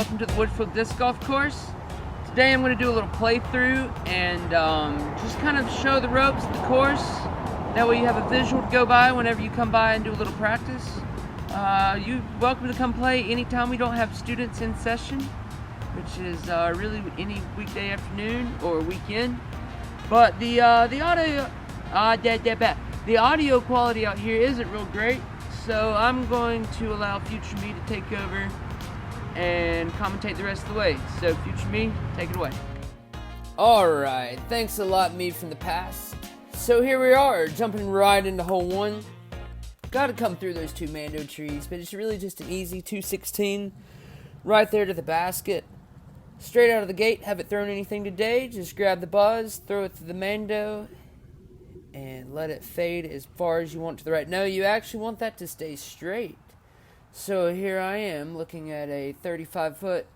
welcome to the Woodfield Disc Golf course. Today I'm going to do a little playthrough and just kind of show the ropes of the course. That way you have a visual to go by whenever you come by and do a little practice. You're welcome to come play anytime we don't have students in session, which is really any weekday afternoon or weekend. But the audio quality out here isn't real great, so I'm going to allow future me to take over and commentate the rest of the way. So future me, take it away. Alright, thanks a lot, me from the past. So here we are, jumping right into hole one. Gotta come through those two mando trees, but it's really just an easy 216 right there to the basket. Straight out of the gate, haven't thrown anything today, just grab the buzz, throw it to the mando, and let it fade as far as you want to the right. No, you actually want that to stay straight. So here I am looking at a 35-foot,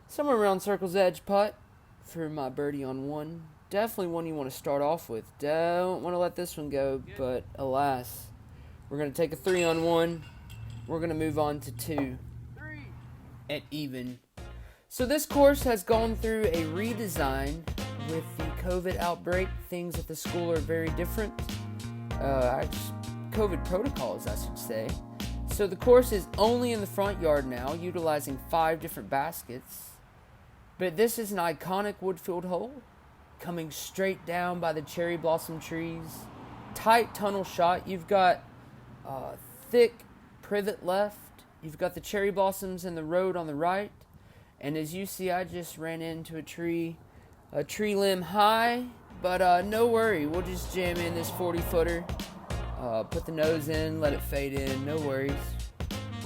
somewhere around circle's edge putt for my birdie on one. Definitely one you want to start off with. Don't want to let this one go, but alas, we're going to take a 3 on one. We're going to move on to 2 at even. So this course has gone through a redesign. With the COVID outbreak, things at the school are very different. COVID protocols, I should say. So the course is only in the front yard now, utilizing 5 different baskets. But this is an iconic Woodfield hole, coming straight down by the cherry blossom trees. Tight tunnel shot. You've got thick privet left. You've got the cherry blossoms and the road on the right. And as you see, I just ran into a tree limb high, but no worry, we'll just jam in this 40-footer, put the nose in, let it fade in, no worries,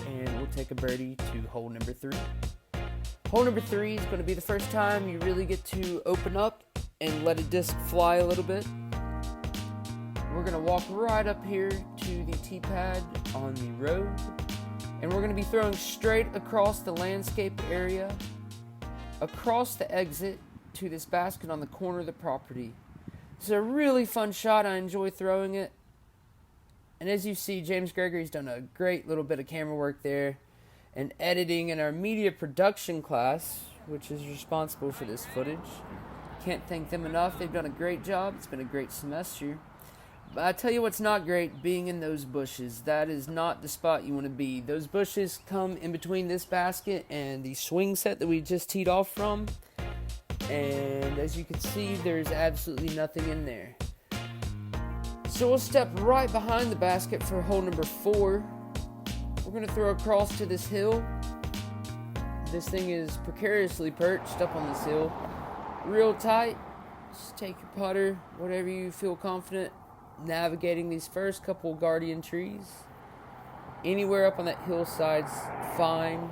and we'll take a birdie to hole number 3. Hole number 3 is going to be the first time you really get to open up and let a disc fly a little bit. We're going to walk right up here to the tee pad on the road, and we're going to be throwing straight across the landscape area, across the exit, to this basket on the corner of the property. It's a really fun shot. I enjoy throwing it. And as you see, James-Greggory's done a great little bit of camera work there and editing in our media production class, which is responsible for this footage. Can't thank them enough. They've done a great job. It's been a great semester. But I tell you what's not great, being in those bushes. That is not the spot you want to be. Those bushes come in between this basket and the swing set that we just teed off from. And as you can see, there's absolutely nothing in there. So we'll step right behind the basket for hole number 4. We're going to throw across to this hill. This thing is precariously perched up on this hill. Real tight. Just take your putter, whatever you feel confident navigating these first couple guardian trees. Anywhere up on that hillside's fine.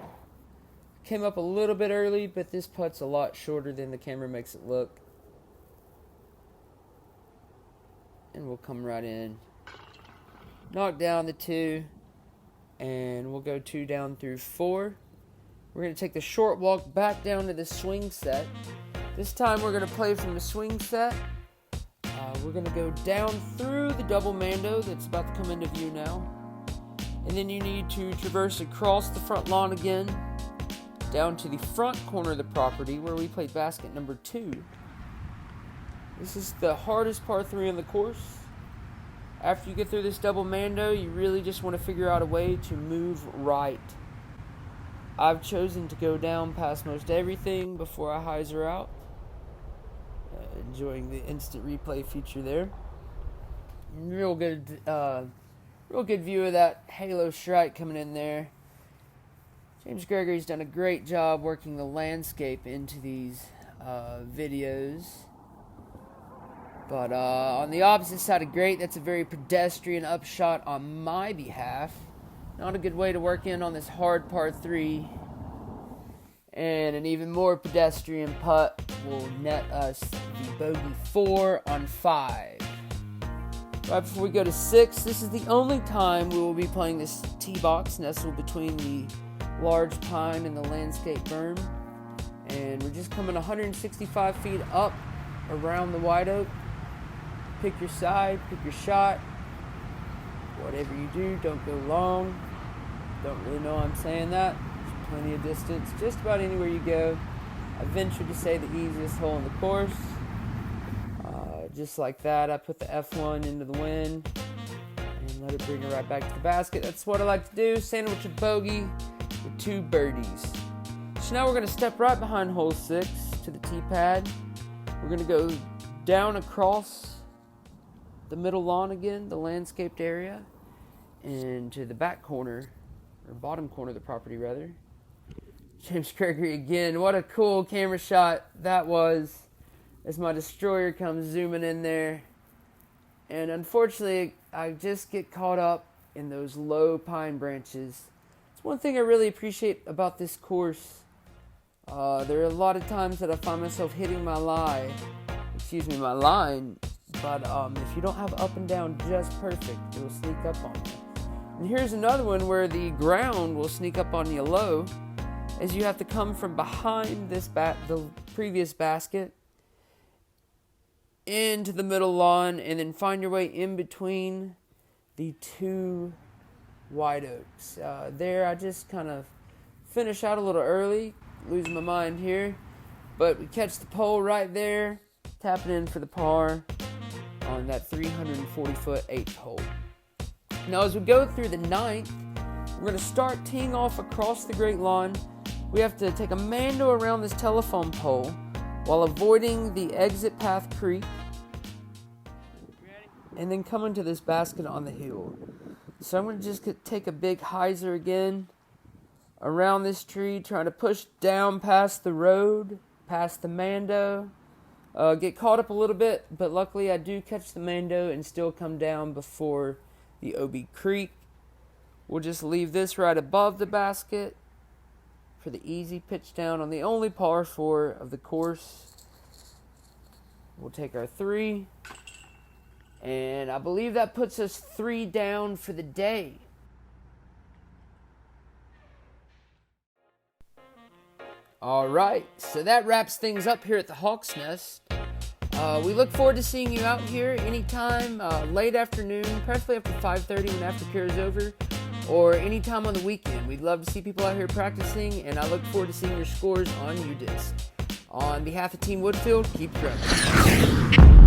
Came up a little bit early, but this putt's a lot shorter than the camera makes it look. And we'll come right in. Knock down the 2. And we'll go 2 down through 4. We're going to take the short walk back down to the swing set. This time we're going to play from the swing set. We're going to go down through the double mando that's about to come into view now. And then you need to traverse across the front lawn again, down to the front corner of the property where we played basket number 2. This is the hardest par 3 on the course. After you get through this double mando, you really just want to figure out a way to move right. I've chosen to go down past most everything before I hyzer out. Enjoying the instant replay feature there. Real good view of that halo strike coming in there. James-Greggory's done a great job working the landscape into these videos. But on the opposite side of great, that's a very pedestrian upshot on my behalf. Not a good way to work in on this hard par 3. And an even more pedestrian putt will net us the bogey 4 on 5. Right before we go to 6, this is the only time we will be playing this tee box nestled between the large pine and the landscape berm, and we're just coming 165 feet up around the white oak. Pick your side, pick your shot. Whatever you do, don't go long. Don't really know I'm saying that. Just plenty of distance just about anywhere you go. I venture to say the easiest hole in the course. Just like that, I put the F1 into the wind and let it bring it right back to the basket. That's what I like to do, sandwich a bogey with 2 birdies. So now we're going to step right behind hole 6 to the tee pad. We're going to go down across the middle lawn again, the landscaped area, and to the back corner, or bottom corner of the property rather. James-Greggory again. What a cool camera shot that was, as my destroyer comes zooming in there. And unfortunately, I just get caught up in those low pine branches. It's one thing I really appreciate about this course. There are a lot of times that I find myself hitting my line, but if you don't have up and down just perfect, it'll sneak up on you. And here's another one where the ground will sneak up on you low, as you have to come from behind the previous basket into the middle lawn, and then find your way in between the 2 white oaks. There, I just kind of finish out a little early, losing my mind here, but we catch the pole right there, tapping in for the par on that 340-foot 8th hole. Now, as we go through the 9th, we're going to start teeing off across the Great Lawn. We have to take a mando around this telephone pole while avoiding the exit path creek, and then come into this basket on the hill. So I'm going to just take a big hyzer again around this tree, trying to push down past the road, past the mando. Get caught up a little bit, but luckily I do catch the mando and still come down before the OB Creek. We'll just leave this right above the basket for the easy pitch down on the only par 4 of the course. We'll take our 3, and I believe that puts us 3 down for the day. All right, so that wraps things up here at the Hawk's Nest. We look forward to seeing you out here anytime, late afternoon, preferably after 5:30 when aftercare is over, or anytime on the weekend. We'd love to see people out here practicing, and I look forward to seeing your scores on UDisc. On behalf of Team Woodfield, keep growing.